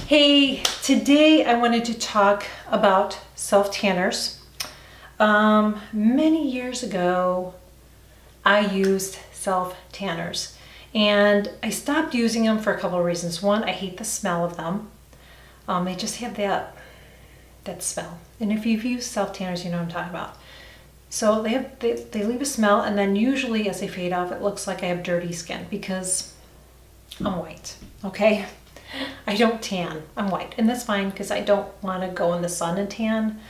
Hey, today I wanted to talk about self-tanners. Many years ago, I used self-tanners and I stopped using them for a couple of reasons. One, I hate the smell of them. They just have that smell. And if you've used self-tanners, you know what I'm talking about. So they leave a smell, and then usually as they fade off, it looks like I have dirty skin because I'm white, okay? I don't tan, I'm white, and that's fine because I don't want to go in the sun and tan.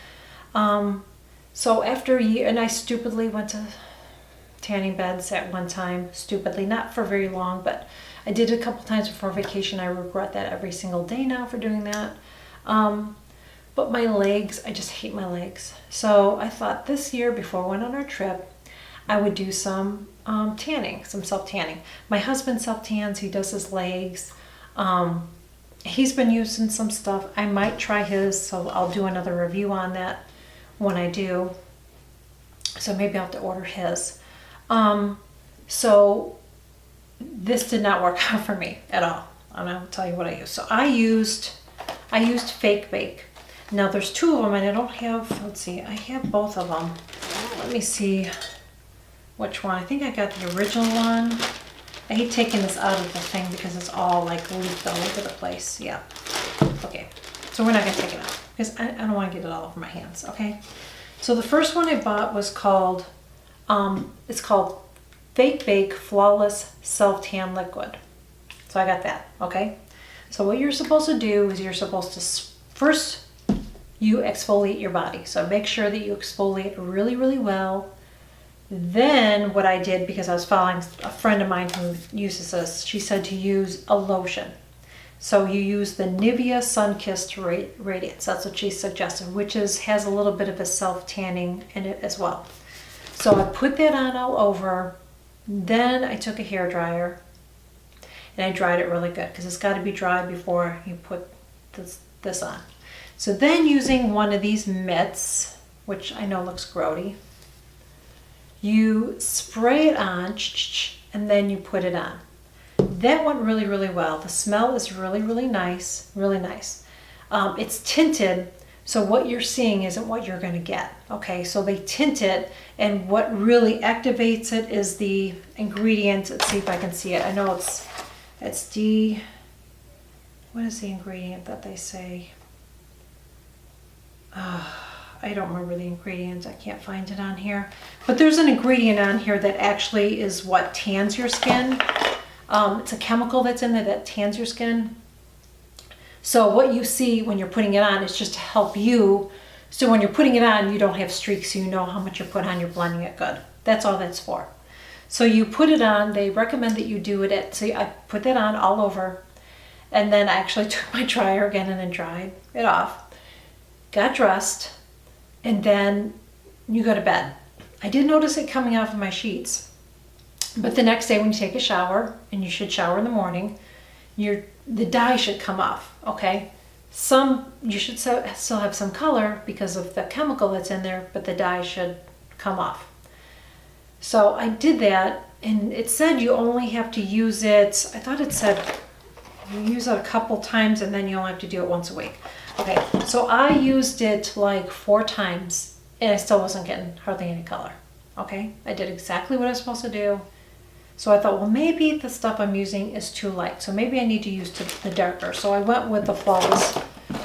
So after a year, and I stupidly went to tanning beds at one time, stupidly, not for very long, but I did it a couple times before vacation. I regret that every single day now for doing that. But my legs, I just hate my legs. So I thought this year before I went on our trip, I would do some tanning, some self-tanning. My husband self-tans, he does his legs. He's been using some stuff. I might try his, so I'll do another review on that when I do. So maybe I'll have to order his. So this did not work out for me at all. And I'll tell you what I used. So I used Fake Bake. Now there's two of them, and I don't have, let's see, I have both of them. Let me see which one. I think I got the original one. I hate taking this out of the thing because it's all like leaked all over the place. Yeah. Okay. So we're not going to take it out because I don't want to get it all over my hands. Okay. So the first one I bought was called, it's called Fake Bake Flawless Self-Tan Liquid. So I got that. Okay. So what you're supposed to do is you're supposed to first you exfoliate your body. So make sure that you exfoliate really, really well. Then what I did, because I was following a friend of mine who uses this, she said to use a lotion. So you use the Nivea Sun-Kissed Radiance. That's what she suggested, which has a little bit of a self-tanning in it as well. So I put that on all over. Then I took a hair dryer and I dried it really good because it's got to be dry before you put this on. So then using one of these mitts, which I know looks grody, you spray it on and then you put it on. That went really, really well. The smell is really, really nice, really nice. It's tinted, so what you're seeing isn't what you're going to get. Okay, so they tint it, and what really activates it is the ingredient. Let's see if I can see it. I know it's what is the ingredient that they say? I don't remember the ingredient. I can't find it on here. But there's an ingredient on here that actually is what tans your skin. It's a chemical that's in there that tans your skin. So what you see when you're putting it on is just to help you. So when you're putting it on, you don't have streaks, so you know how much you put on, you're blending it good. That's all that's for. So you put it on. They recommend that you do it at, so I put that on all over. And then I actually took my dryer again and then dried it off. Got dressed, and then you go to bed. I did notice it coming off of my sheets, but the next day when you take a shower, and you should shower in the morning, the dye should come off, okay? You should still have some color because of the chemical that's in there, but the dye should come off. So I did that, and it said you only have to use it, I thought it said you use it a couple times and then you only have to do it once a week. Okay, so I used it like 4 times and I still wasn't getting hardly any color. Okay, I did exactly what I was supposed to do. So I thought, well, maybe the stuff I'm using is too light. So maybe I need to use the darker. So I went with the Flawless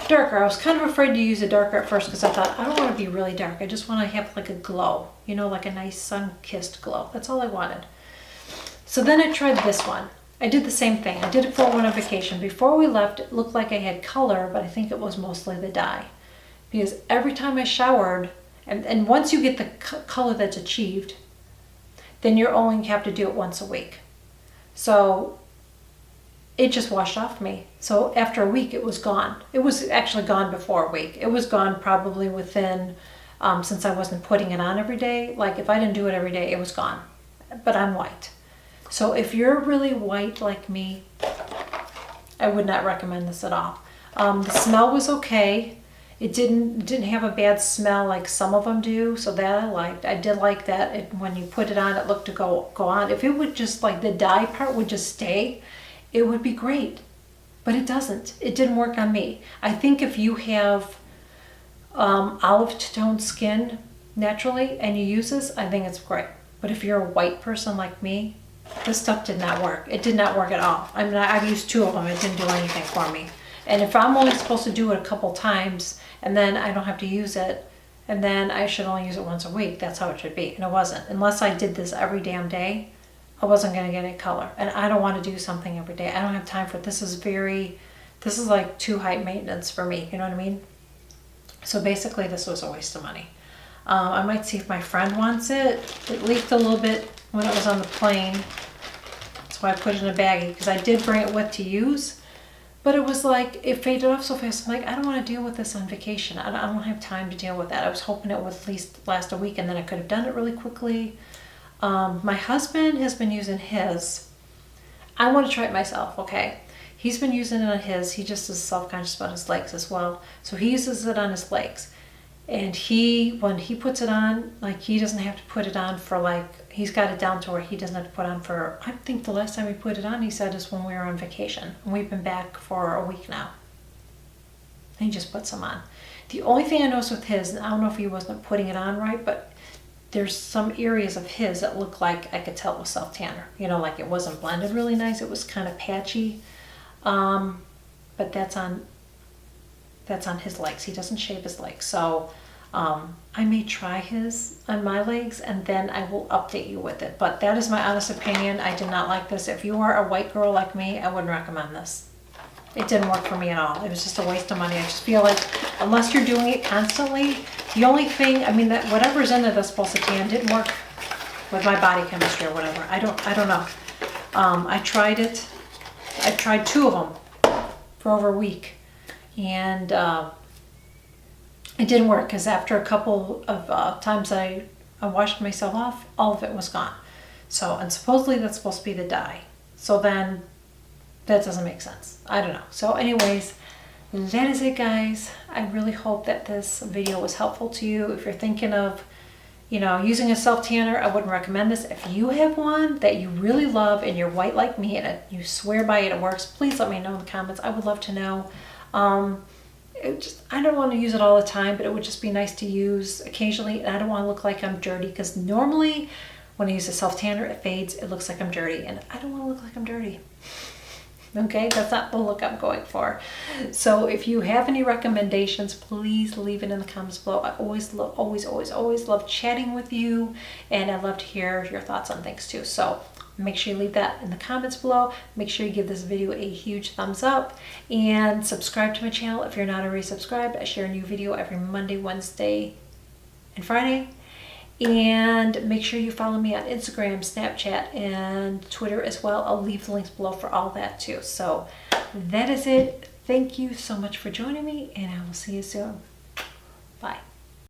Darker. I was kind of afraid to use a darker at first because I thought, I don't want to be really dark. I just want to have like a glow, you know, like a nice sun-kissed glow. That's all I wanted. So then I tried this one. I did the same thing. I did it for one on vacation. Before we left, it looked like I had color, but I think it was mostly the dye. Because every time I showered, and once you get the color that's achieved, then you only have to do it once a week. So it just washed off me. So after a week, it was gone. It was actually gone before a week. It was gone probably within, since I wasn't putting it on every day, like if I didn't do it every day, it was gone. But I'm white. So if you're really white like me, I would not recommend this at all. The smell was okay. It didn't have a bad smell like some of them do, so that I liked. I did like that when you put it on, it looked to go on. If it would just, like the dye part would just stay, it would be great. but it doesn't. It didn't work on me. I think if you have olive tone skin naturally and you use this, I think it's great. But if you're a white person like me, this stuff did not work. It did not work at all. I mean, I've used 2 of them. It didn't do anything for me. And if I'm only supposed to do it a couple times and then I don't have to use it, and then I should only use it once a week, that's how it should be. And it wasn't. Unless I did this every damn day, I wasn't going to get any color. And I don't want to do something every day. I don't have time for it. This is like too high maintenance for me. You know what I mean? So basically this was a waste of money. I might see if my friend wants it. It leaked a little bit when it was on the plane. That's why I put it in a baggie, because I did bring it with to use. But it was like, it faded off so fast. I'm like, I don't want to deal with this on vacation. I don't have time to deal with that. I was hoping it would at least last a week and then I could have done it really quickly. My husband has been using his. I want to try it myself, okay? He's been using it on his. He just is self-conscious about his legs as well. So he uses it on his legs. And when he puts it on, like, he doesn't have to put it on for, like, he's got it down to where he doesn't have to put on for, I think the last time he put it on, he said, is when we were on vacation. And we've been back for a week now. And he just puts them on. The only thing I noticed with his, and I don't know if he wasn't putting it on right, but there's some areas of his that look like I could tell it was self-tanner. You know, like it wasn't blended really nice. It was kind of patchy. But that's on his legs. He doesn't shave his legs. So I may try his on my legs and then I will update you with it. But that is my honest opinion. I did not like this. If you are a white girl like me, I wouldn't recommend this. It didn't work for me at all. It was just a waste of money. I just feel like unless you're doing it constantly, the only thing, I mean, that whatever's in there that's supposed to tan didn't work with my body chemistry or whatever. I don't know. I tried it. I tried 2 of them for over a week, and it didn't work because after a couple of times I washed myself off, all of it was gone. So, and supposedly that's supposed to be the dye. So then that doesn't make sense. I don't know. So anyways, that is it, guys. I really hope that this video was helpful to you. If you're thinking of, you know, using a self-tanner, I wouldn't recommend this. If you have one that you really love and you're white like me and you swear by it, it works, please let me know in the comments. I would love to know. I don't want to use it all the time, but it would just be nice to use occasionally. And I don't want to look like I'm dirty, because normally when I use a self-tanner, it fades. It looks like I'm dirty, and I don't want to look like I'm dirty. Okay, that's not the look I'm going for. So if you have any recommendations, please leave it in the comments below. I always love chatting with you, and I love to hear your thoughts on things too. So make sure you leave that in the comments below. Make sure you give this video a huge thumbs up and subscribe to my channel if you're not already subscribed. I share a new video every Monday, Wednesday, and Friday. And make sure you follow me on Instagram, Snapchat, and Twitter as well. I'll leave the links below for all that too. So that is it. Thank you so much for joining me, and I will see you soon. Bye.